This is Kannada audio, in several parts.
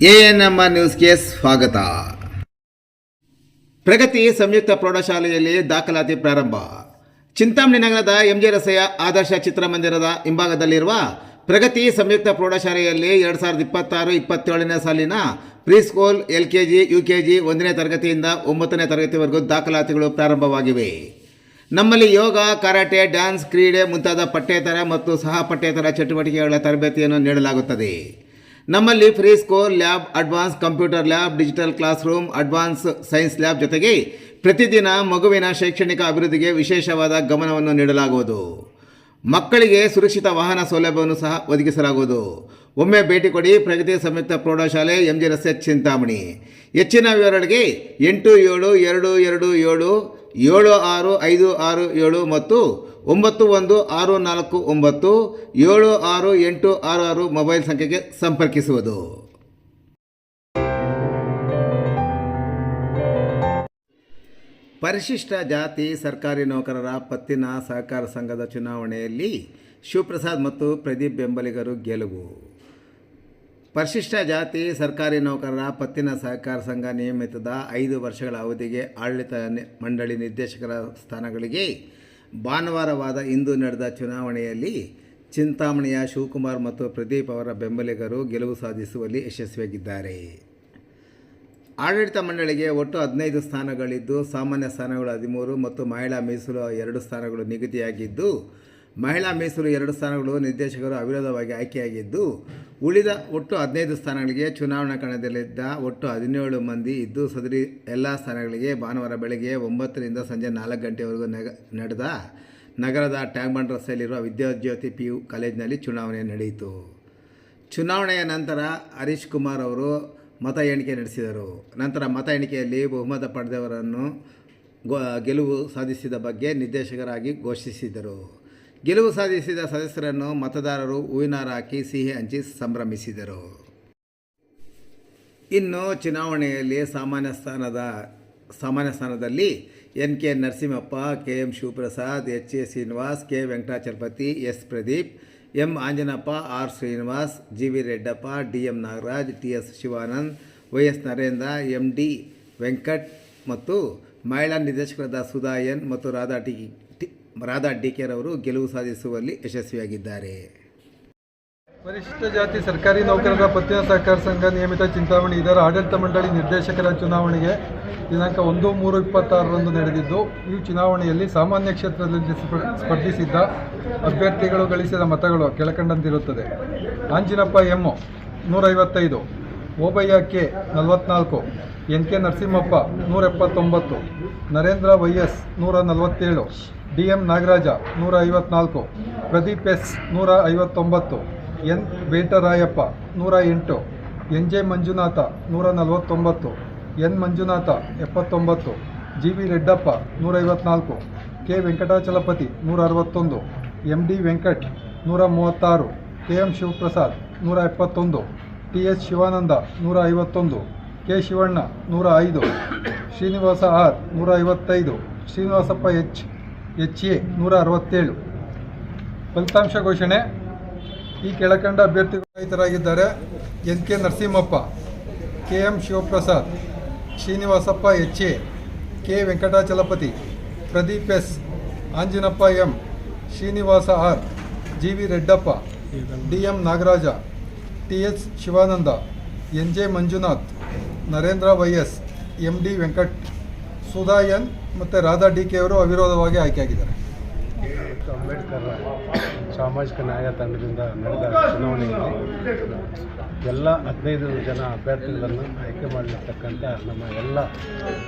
ಎಎನ್ಎಂಆರ್ ನ್ಯೂಸ್ಗೆ ಸ್ವಾಗತ. ಪ್ರಗತಿ ಸಂಯುಕ್ತ ಪ್ರೌಢಶಾಲೆಯಲ್ಲಿ ದಾಖಲಾತಿ ಪ್ರಾರಂಭ. ಚಿಂತಾಮಣಿ ನಗರದ ಎಂಜೆ ರಸ್ತೆಯ ಆದರ್ಶ ಚಿತ್ರಮಂದಿರದ ಹಿಂಭಾಗದಲ್ಲಿರುವ ಪ್ರಗತಿ ಸಂಯುಕ್ತ ಪ್ರೌಢಶಾಲೆಯಲ್ಲಿ 2026-27ನೇ ಸಾಲಿನ ಪ್ರೀಸ್ಕೂಲ್, ಎಲ್ಕೆಜಿ, ಯುಕೆಜಿ 1ನೇ ತರಗತಿಯಿಂದ 9ನೇ ತರಗತಿವರೆಗೂ ದಾಖಲಾತಿಗಳು ಪ್ರಾರಂಭವಾಗಿವೆ. ನಮ್ಮಲ್ಲಿ ಯೋಗ, ಕರಾಟೆ, ಡ್ಯಾನ್ಸ್, ಕ್ರೀಡೆ ಮುಂತಾದ ಪಠ್ಯೇತರ ಮತ್ತು ಸಹ ಪಠ್ಯೇತರ ಚಟುವಟಿಕೆಗಳ ತರಬೇತಿಯನ್ನು ನೀಡಲಾಗುತ್ತದೆ. ನಮ್ಮಲ್ಲಿ free school lab, advance computer lab, digital class room, advance science lab ಜೊತೆಗೆ ಪ್ರತಿದಿನ ಮಗುವಿನ ಶೈಕ್ಷಣಿಕ ಅಭಿವೃದ್ಧಿಗೆ ವಿಶೇಷವಾದ ಗಮನವನ್ನು ನೀಡಲಾಗುವುದು. ಮಕ್ಕಳಿಗೆ ಸುರಕ್ಷಿತ ವಾಹನ ಸೌಲಭ್ಯವನ್ನು ಸಹ ಒದಗಿಸಲಾಗುವುದು. ಒಮ್ಮೆ ಭೇಟಿ ಕೊಡಿ. ಪ್ರಗತಿ ಸಂಯುಕ್ತ ಪ್ರೌಢಶಾಲೆ, ಎಂಜೆ ರಸ್ತೆ, ಚಿಂತಾಮಣಿ. ಹೆಚ್ಚಿನ ವಿವರಗಳಿಗೆ 8772776567 ಮತ್ತು 9164976866 ಮೊಬೈಲ್ ಸಂಖ್ಯೆಗೆ ಸಂಪರ್ಕಿಸುವುದು. ಪರಿಶಿಷ್ಟ ಜಾತಿ ಸರ್ಕಾರಿ ನೌಕರರ ಪತ್ತಿನ ಸಹಕಾರ ಸಂಘದ ಚುನಾವಣೆಯಲ್ಲಿ ಶಿವಪ್ರಸಾದ್ ಮತ್ತು ಪ್ರದೀಪ್ ಬೆಂಬಲಿಗರು ಗೆಲುವು. ಪರಿಶಿಷ್ಟ ಜಾತಿ ಸರ್ಕಾರಿ ನೌಕರರ ಪತ್ತಿನ ಸಹಕಾರ ಸಂಘ ನಿಯಮಿತದ 5 ವರ್ಷಗಳ ಅವಧಿಗೆ ಆಡಳಿತ ಮಂಡಳಿ ನಿರ್ದೇಶಕರ ಸ್ಥಾನಗಳಿಗೆ ಭಾನುವಾರವಾದ ಇಂದು ನಡೆದ ಚುನಾವಣೆಯಲ್ಲಿ ಚಿಂತಾಮಣಿಯ ಶಿವಕುಮಾರ್ ಮತ್ತು ಪ್ರದೀಪ್ ಅವರ ಬೆಂಬಲಿಗರು ಗೆಲುವು ಸಾಧಿಸುವಲ್ಲಿ ಯಶಸ್ವಿಯಾಗಿದ್ದಾರೆ. ಆಡಳಿತ ಮಂಡಳಿಗೆ ಒಟ್ಟು 15 ಸ್ಥಾನಗಳಿದ್ದು, ಸಾಮಾನ್ಯ ಸ್ಥಾನಗಳು 13 ಮತ್ತು ಮಹಿಳಾ ಮೀಸಲು 2 ಸ್ಥಾನಗಳು ನಿಗದಿಯಾಗಿದ್ದು, ಮಹಿಳಾ ಮೀಸಲು 2 ಸ್ಥಾನಗಳು ನಿರ್ದೇಶಕರು ಅವಿರೋಧವಾಗಿ ಆಯ್ಕೆಯಾಗಿದ್ದು, ಉಳಿದ ಒಟ್ಟು 15 ಸ್ಥಾನಗಳಿಗೆ ಚುನಾವಣಾ ಕಣದಲ್ಲಿದ್ದ ಒಟ್ಟು 17 ಮಂದಿ ಇದ್ದು, ಸದರಿ ಎಲ್ಲ ಸ್ಥಾನಗಳಿಗೆ ಭಾನುವಾರ ಬೆಳಗ್ಗೆ 9ರಿಂದ ಸಂಜೆ 4 ಗಂಟೆವರೆಗೂ ನಡೆದ ನಗರದ ಟ್ಯಾಂಕ್ ಬಂಡ್ ರಸ್ತೆಯಲ್ಲಿರುವ ವಿದ್ಯಾಜ್ಯೋತಿ PU ಕಾಲೇಜಿನಲ್ಲಿ ಚುನಾವಣೆ ನಡೆಯಿತು. ಚುನಾವಣೆಯ ನಂತರ ಹರೀಶ್ ಕುಮಾರ್ ಅವರು ಮತ ಎಣಿಕೆ ನಡೆಸಿದರು. ನಂತರ ಮತ ಎಣಿಕೆಯಲ್ಲಿ ಬಹುಮತ ಪಡೆದವರನ್ನು ಗೆಲುವು ಸಾಧಿಸಿದ ಬಗ್ಗೆ ನಿರ್ದೇಶಕರಾಗಿ ಘೋಷಿಸಿದರು. ಗೆಲುವು ಸಾಧಿಸಿದ ಸದಸ್ಯರನ್ನು ಮತದಾರರು ಹೂವಿನಾರ ಹಾಕಿ ಸಿಹಿ ಹಂಚಿ ಸಂಭ್ರಮಿಸಿದರು. ಇನ್ನು ಚುನಾವಣೆಯಲ್ಲಿ ಸಾಮಾನ್ಯ ಸ್ಥಾನದಲ್ಲಿ NK Narasimhappa, KM Shivaprasad, HA Srinivas, K Venkatachalapathi, S Pradeep, M Anjanappa, R Srinivas, GV Reddappa, DM Nagaraj, TS Shivanand, YS Narendra, MD Venkat ಮತ್ತು ಮಹಿಳಾ ನಿರ್ದೇಶಕರಾದ ಸುಧಾ N ಮತ್ತು ರಾಧಾ DK ರವರು ಗೆಲುವು ಸಾಧಿಸುವಲ್ಲಿ ಯಶಸ್ವಿಯಾಗಿದ್ದಾರೆ. ಪರಿಶಿಷ್ಟ ಜಾತಿ ಸರ್ಕಾರಿ ನೌಕರರ ಪತ್ತಿನ ಸಹಕಾರ ಸಂಘ ನಿಯಮಿತ ಚಿಂತಾಮಣಿ ಇದರ ಆಡಳಿತ ಮಂಡಳಿ ನಿರ್ದೇಶಕರ ಚುನಾವಣೆಗೆ ದಿನಾಂಕ 1/3/26ರಂದು ನಡೆದಿದ್ದು, ಈ ಚುನಾವಣೆಯಲ್ಲಿ ಸಾಮಾನ್ಯ ಕ್ಷೇತ್ರದಲ್ಲಿ ಸ್ಪರ್ಧಿಸಿದ್ದ ಅಭ್ಯರ್ಥಿಗಳು ಗಳಿಸಿದ ಮತಗಳು ಕೆಳಕಂಡಂತಿರುತ್ತದೆ. Anjinappa M 155, Obayya K 44, NK Narasimhappa 179, Narendra YS 147, DM Nagaraja 154, Pradeep S 159, N ವೇಟರಾಯಪ್ಪ 108, NJ Manjunatha 149, N Manjunatha 79, GV Reddappa 154, K Venkatachalapathi 161, MD Venkat 136, KM Shivaprasad 171, TS Shivananda 151, K Shivanna 105, Srinivasa R 155, Srinivasappa HA 167. ಫಲಿತಾಂಶ ಘೋಷಣೆ. ಈ ಕೆಳಕಂಡ ಅಭ್ಯರ್ಥಿಗಳು ರೈತರಾಗಿದ್ದಾರೆ: NK Narasimhappa, KM Shivaprasad, Srinivasappa HA, K Venkatachalapathi, Pradeep S, Anjinappa M, Srinivasa R, GV Reddappa, DM Nagaraja, TS Shivananda, NJ Manjunath, Narendra YS, MD Venkat, Sudha N ಮತ್ತು ರಾಧಾ DK ಅವರು ಅವಿರೋಧವಾಗಿ ಆಯ್ಕೆಯಾಗಿದ್ದಾರೆ. ಅಂಬೇಡ್ಕರ್ ಸಾಮಾಜಿಕ ನ್ಯಾಯ ತಂಡದಿಂದ ನಡೆದ ಚುನಾವಣೆಯಲ್ಲಿ ಎಲ್ಲ 15 ಜನ ಅಭ್ಯರ್ಥಿಗಳನ್ನು ಆಯ್ಕೆ ಮಾಡಲಿರ್ತಕ್ಕಂಥ ನಮ್ಮ ಎಲ್ಲ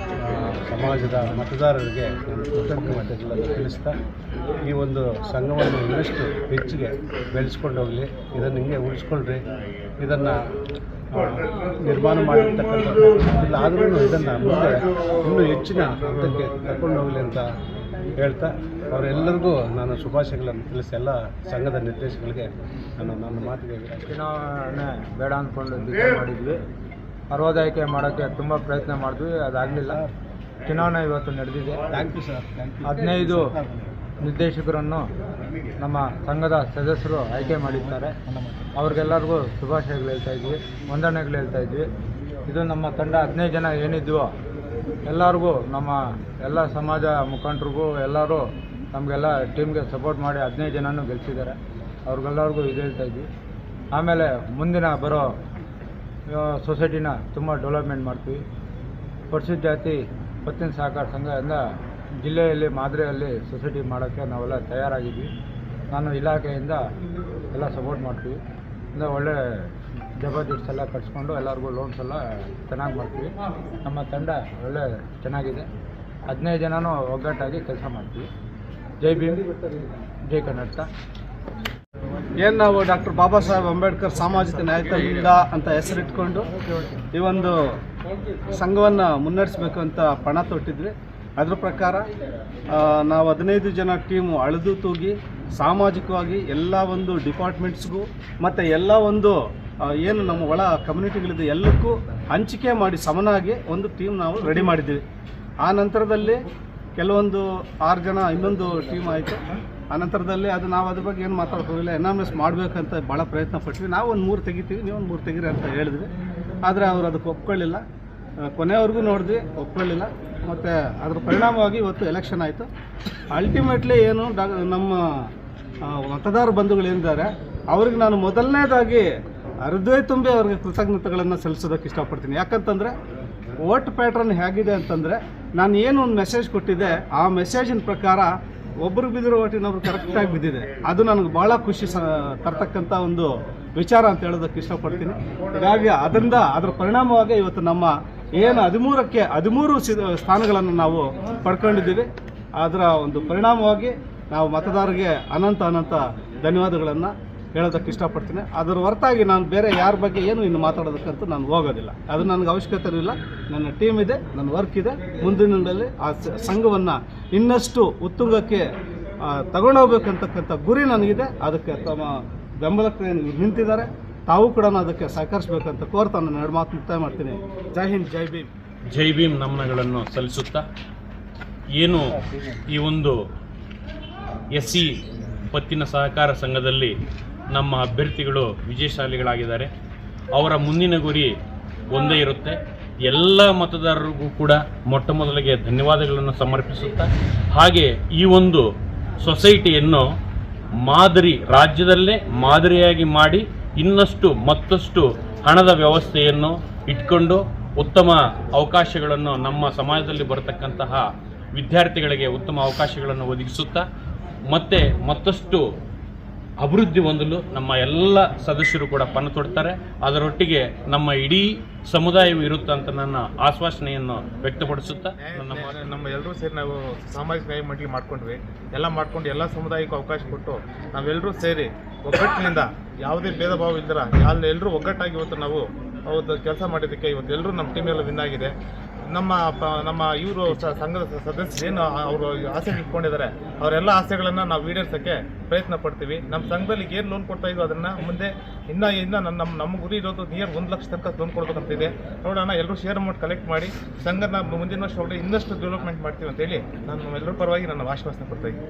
ಸಮಾಜದ ಮತದಾರರಿಗೆ ನಾನು ಕೃತಜ್ಞತೆಗಳನ್ನು ತಿಳಿಸ್ತಾ, ಈ ಒಂದು ಸಂಘವನ್ನು ಇನ್ನಷ್ಟು ಹೆಚ್ಚಿಗೆ ಬೆಳೆಸ್ಕೊಂಡು ಹೋಗಲಿ, ಇದನ್ನು ಹಿಂಗೆ ಉಳಿಸ್ಕೊಳ್ರಿ, ಇದನ್ನು ನಿರ್ಮಾಣ ಮಾಡಿರ್ತಕ್ಕಂಥ ಆದ್ರೂ ಇದನ್ನು ಮುಂದೆ ಇನ್ನೂ ಹೆಚ್ಚಿನ ಹಂತಕ್ಕೆ ತಗೊಂಡು ಹೋಗಲಿ ಅಂತ ಹೇಳ್ತಾ, ಅವರೆಲ್ಲರಿಗೂ ನಾನು ಶುಭಾಶಯಗಳನ್ನು ತಿಳಿಸಿ ಎಲ್ಲ ಸಂಘದ ನಿರ್ದೇಶಕರಿಗೆ ನನ್ನ ಮಾತಿಗೆ ಚುನಾವಣೆ ಬೇಡ ಅಂದ್ಕೊಂಡು ಮಾಡಿದ್ವಿ. ಅರ್ಹೋದಯಕ್ಕೆ ಮಾಡೋಕ್ಕೆ ತುಂಬ ಪ್ರಯತ್ನ ಮಾಡಿದ್ವಿ, ಅದಾಗಲಿಲ್ಲ. ಚುನಾವಣೆ ಇವತ್ತು ನಡೆದಿದೆ. Thank you sir. 15 ನಿರ್ದೇಶಕರನ್ನು ನಮ್ಮ ಸಂಘದ ಸದಸ್ಯರು ಆಯ್ಕೆ ಮಾಡಿದ್ದಾರೆ. ಅವ್ರಿಗೆಲ್ಲರಿಗೂ ಶುಭಾಶಯಗಳು ಹೇಳ್ತಾ ಇದ್ವಿ, ವಂದನೆಗಳು ಹೇಳ್ತಾ ಇದ್ವಿ. ಇದು ನಮ್ಮ ತಂಡ 15 ಜನ ಏನಿದ್ವೋ ಎಲ್ಲರಿಗೂ, ನಮ್ಮ ಎಲ್ಲ ಸಮಾಜ ಮುಖಂಡರಿಗೂ ಎಲ್ಲರೂ ನಮಗೆಲ್ಲ ಟೀಮ್ಗೆ ಸಪೋರ್ಟ್ ಮಾಡಿ 15 ಜನನೂ ಗೆಲ್ಲಿಸಿದ್ದಾರೆ. ಅವ್ರಿಗೆಲ್ಲರಿಗೂ ಇದು ಹೇಳ್ತಾ ಇದ್ವಿ. ಆಮೇಲೆ ಮುಂದಿನ ಬರೋ ಸೊಸೈಟಿನ ತುಂಬ ಡೆವಲಪ್ಮೆಂಟ್ ಮಾಡ್ತೀವಿ. ಪರಿಶಿಷ್ಟ ಜಾತಿ ಪತ್ತಿನ ಸಹಕಾರ ಸಂಘದಿಂದ ಜಿಲ್ಲೆಯಲ್ಲಿ ಮಾದರಿಯಲ್ಲಿ ಸೊಸೈಟಿ ಮಾಡೋಕ್ಕೆ ನಾವೆಲ್ಲ ತಯಾರಾಗಿದ್ವಿ. ನಾನು ಇಲಾಖೆಯಿಂದ ಎಲ್ಲ ಸಪೋರ್ಟ್ ಮಾಡ್ತೀವಿ. ಒಳ್ಳೆ ಡೆಪಾಸಿಟ್ಸ್ ಎಲ್ಲ ಕಟ್ಸ್ಕೊಂಡು ಎಲ್ಲರಿಗೂ ಲೋನ್ಸ್ ಎಲ್ಲ ಚೆನ್ನಾಗಿ ಮಾಡ್ತೀವಿ. ನಮ್ಮ ತಂಡ ಒಳ್ಳೆ ಚೆನ್ನಾಗಿದೆ. 15 ಜನನೂ ಒಗ್ಗಟ್ಟಾಗಿ ಕೆಲಸ ಮಾಡ್ತೀವಿ. ಜೈ ಭೀಮ್, ಜೈ ಕರ್ನಾಟಕ. ಏನು ನಾವು ಡಾಕ್ಟರ್ ಬಾಬಾ ಸಾಹೇಬ್ ಅಂಬೇಡ್ಕರ್ ಸಾಮಾಜಿಕ ನ್ಯಾಯದಿಂದ ಅಂತ ಹೆಸರಿಟ್ಕೊಂಡು ಈ ಒಂದು ಸಂಘವನ್ನು ಮುನ್ನಡೆಸಬೇಕು ಅಂತ ಪಣ ತೊಟ್ಟಿದ್ವಿ. ಅದ್ರ ಪ್ರಕಾರ ನಾವು 15 ಜನ ಟೀಮು ಅಳೆದು ತೂಗಿ ಸಾಮಾಜಿಕವಾಗಿ ಎಲ್ಲ ಒಂದು ಡಿಪಾರ್ಟ್ಮೆಂಟ್ಸ್ಗೂ ಮತ್ತು ಎಲ್ಲ ಒಂದು ಏನು ನಮ್ಮ ಒಳ ಕಮ್ಯುನಿಟಿಗಳಿದೆ ಎಲ್ಲಕ್ಕೂ ಹಂಚಿಕೆ ಮಾಡಿ ಸಮನಾಗಿ ಒಂದು ಟೀಮ್ ನಾವು ರೆಡಿ ಮಾಡಿದ್ದೀವಿ. ಆ ನಂತರದಲ್ಲಿ ಕೆಲವೊಂದು 6 ಜನ ಇನ್ನೊಂದು ಟೀಮ್ ಆಯಿತು. ಆನಂತರದಲ್ಲಿ ಅದು ನಾವು ಅದ್ರ ಬಗ್ಗೆ ಏನು ಮಾತಾಡ್ಕೋಗಿಲ್ಲ. ಎನಾಮಿಸ್ ಮಾಡಬೇಕಂತ ಭಾಳ ಪ್ರಯತ್ನ ಪಟ್ವಿ. ನಾವು ಒಂದು 3 ತೆಗಿತೀವಿ, ನೀವು ಒಂದು 3 ತೆಗೀರಿ ಅಂತ ಹೇಳಿದ್ವಿ. ಆದರೆ ಅವರು ಅದಕ್ಕೆ ಒಪ್ಕೊಳ್ಳಿಲ್ಲ. ಕೊನೆಯವರೆಗೂ ನೋಡಿದ್ವಿ, ಒಪ್ಕೊಳ್ಳಿಲ್ಲ. ಮತ್ತು ಅದ್ರ ಪರಿಣಾಮವಾಗಿ ಇವತ್ತು ಎಲೆಕ್ಷನ್ ಆಯಿತು. ಅಲ್ಟಿಮೇಟ್ಲಿ ಏನು ನಮ್ಮ ಮತದಾರ ಬಂಧುಗಳೇನಿದ್ದಾರೆ ಅವ್ರಿಗೆ ನಾನು ಮೊದಲನೇದಾಗಿ ಹೃದಯ ತುಂಬಿ ಅವ್ರಿಗೆ ಕೃತಜ್ಞತೆಗಳನ್ನು ಸಲ್ಲಿಸೋದಕ್ಕೆ ಇಷ್ಟಪಡ್ತೀನಿ. ಯಾಕಂತಂದರೆ ವೋಟ್ ಪ್ಯಾಟ್ರನ್ ಹೇಗಿದೆ ಅಂತಂದರೆ, ನಾನು ಏನು ಒಂದು ಮೆಸೇಜ್ ಕೊಟ್ಟಿದ್ದೆ ಆ ಮೆಸೇಜಿನ ಪ್ರಕಾರ ಒಬ್ಬರು ಬಿದ್ದಿರೋ ಓಟಿನವ್ರು ಕರೆಕ್ಟಾಗಿ ಬಿದ್ದಿದೆ. ಅದು ನನಗೆ ಭಾಳ ಖುಷಿ ತರ್ತಕ್ಕಂಥ ಒಂದು ವಿಚಾರ ಅಂತ ಹೇಳೋದಕ್ಕೆ ಇಷ್ಟಪಡ್ತೀನಿ. ಹೀಗಾಗಿ ಅದರ ಪರಿಣಾಮವಾಗಿ ಇವತ್ತು ನಮ್ಮ ಏನು 13ಕ್ಕೆ 13 ಸ್ಥಾನಗಳನ್ನು ನಾವು ಪಡ್ಕೊಂಡಿದ್ದೀವಿ. ಅದರ ಒಂದು ಪರಿಣಾಮವಾಗಿ ನಾವು ಮತದಾರರಿಗೆ ಅನಂತ ಧನ್ಯವಾದಗಳನ್ನು ಹೇಳೋದಕ್ಕೆ ಇಷ್ಟಪಡ್ತೀನಿ. ಅದರ ಹೊರತಾಗಿ ನಾನು ಬೇರೆ ಯಾರ ಬಗ್ಗೆ ಏನು ಇನ್ನು ಮಾತಾಡೋದಕ್ಕಂತೂ ನಾನು ಹೋಗೋದಿಲ್ಲ. ಅದು ನನಗೆ ಅವಶ್ಯಕತೆ ಇಲ್ಲ. ನನ್ನ ಟೀಮ್ ಇದೆ, ನನ್ನ ವರ್ಕ್ ಇದೆ. ಮುಂದಿನ ದಿನದಲ್ಲಿ ಆ ಸಂಘವನ್ನು ಇನ್ನಷ್ಟು ಉತ್ತುಂಗಕ್ಕೆ ತಗೊಂಡೋಗ್ಬೇಕಂತಕ್ಕಂಥ ಗುರಿ ನನಗಿದೆ. ಅದಕ್ಕೆ ತಮ್ಮ ಬೆಂಬಲಕ್ಕೆ ನಿಂತಿದ್ದಾರೆ. ತಾವು ಕೂಡ ಅದಕ್ಕೆ ಸಹಕರಿಸಬೇಕಂತ ಕೋರ್ತಾ ನಾನು 2 ಮಾತು ಮುಕ್ತಾಯ ಮಾಡ್ತೀನಿ. ಜೈ ಹಿಂದ್, ಜೈ ಭೀಮ್. ಜೈ ಭೀಮ್ ನಮನಗಳನ್ನು ಸಲ್ಲಿಸುತ್ತಾ, ಏನು ಈ ಒಂದು SC ಪತ್ತಿನ ಸಹಕಾರ ಸಂಘದಲ್ಲಿ ನಮ್ಮ ಅಭ್ಯರ್ಥಿಗಳು ವಿಜಯಶಾಲಿಗಳಾಗಿದ್ದಾರೆ. ಅವರ ಮುಂದಿನ ಗುರಿ ಒಂದೇ ಇರುತ್ತೆ. ಎಲ್ಲ ಮತದಾರರಿಗೂ ಕೂಡ ಮೊಟ್ಟ ಮೊದಲಿಗೆ ಧನ್ಯವಾದಗಳನ್ನು ಸಮರ್ಪಿಸುತ್ತಾ, ಹಾಗೆ ಈ ಒಂದು ಸೊಸೈಟಿಯನ್ನು ರಾಜ್ಯದಲ್ಲೇ ಮಾದರಿಯಾಗಿ ಮಾಡಿ ಮತ್ತಷ್ಟು ಹಣದ ವ್ಯವಸ್ಥೆಯನ್ನು ಇಟ್ಕೊಂಡು ಉತ್ತಮ ಅವಕಾಶಗಳನ್ನು ನಮ್ಮ ಸಮಾಜದಲ್ಲಿ ಬರತಕ್ಕಂತಹ ವಿದ್ಯಾರ್ಥಿಗಳಿಗೆ ಉತ್ತಮ ಅವಕಾಶಗಳನ್ನು ಒದಗಿಸುತ್ತಾ ಮತ್ತಷ್ಟು ಅಭಿವೃದ್ಧಿ ಹೊಂದಲು ನಮ್ಮ ಎಲ್ಲ ಸದಸ್ಯರು ಕೂಡ ಪಣ ತೊಡ್ತಾರೆ. ಅದರೊಟ್ಟಿಗೆ ನಮ್ಮ ಇಡೀ ಸಮುದಾಯವು ಇರುತ್ತೆ ಅಂತ ನನ್ನ ಆಶ್ವಾಸನೆಯನ್ನು ವ್ಯಕ್ತಪಡಿಸುತ್ತಾ ನಮ್ಮ ಎಲ್ಲರೂ ಸೇರಿ ನಾವು ಸಾಮಾಜಿಕ ನ್ಯಾಯ ಮಂಡಳಿ ಮಾಡ್ಕೊಂಡ್ವಿ. ಎಲ್ಲ ಮಾಡ್ಕೊಂಡು ಎಲ್ಲ ಸಮುದಾಯಕ್ಕೂ ಅವಕಾಶ ಕೊಟ್ಟು ನಾವೆಲ್ಲರೂ ಸೇರಿ ಒಗ್ಗಟ್ಟಿನಿಂದ ಯಾವುದೇ ಭೇದ ಭಾವ ಇಲ್ದಿರ ಎಲ್ಲರೂ ಒಗ್ಗಟ್ಟಾಗಿ ಇವತ್ತು ನಾವು ಅವತ್ತು ಕೆಲಸ ಮಾಡಿದ್ದಕ್ಕೆ ಇವತ್ತು ಎಲ್ಲರೂ ನಮ್ಮ ಟೀಮೆಲ್ಲ ವಿನ್ ಆಗಿದೆ. ನಮ್ಮ ಇವರು ಸಂಘದ ಸದಸ್ಯರು ಏನು ಅವರು ಆಸೆ ಇಟ್ಕೊಂಡಿದ್ದಾರೆ ಅವರೆಲ್ಲ ಆಸೆಗಳನ್ನು ನಾವು ಈಡೇರಿಸೋಕ್ಕೆ ಪ್ರಯತ್ನ ಪಡ್ತೀವಿ. ನಮ್ಮ ಸಂಘದಲ್ಲಿ ಏನು ಲೋನ್ ಕೊಡ್ತಾ ಇದ್ವಿ ಅದನ್ನು ಮುಂದೆ ಇನ್ನು ನಮ್ಮ ಗುರಿ ಇರೋದು ನಿಯರ್ 1 ಲಕ್ಷ ತನಕ ಲೋನ್ ಕೊಡಬೇಕಂತಿದೆ. ನೋಡೋಣ, ಎಲ್ಲರೂ ಶೇರ್ ಅಮೌಂಟ್ ಕಲೆಕ್ಟ್ ಮಾಡಿ ಸಂಘನ ಮುಂದಿನ ವರ್ಷ ಇನ್ನಷ್ಟು ಡೆವಲಪ್ಮೆಂಟ್ ಮಾಡ್ತೀವಿ ಅಂತೇಳಿ ನಾನು ಎಲ್ಲರ ಪರವಾಗಿ ನನ್ನ ಆಶ್ವಾಸನೆ ಕೊಡ್ತಾ ಇದ್ದೀನಿ.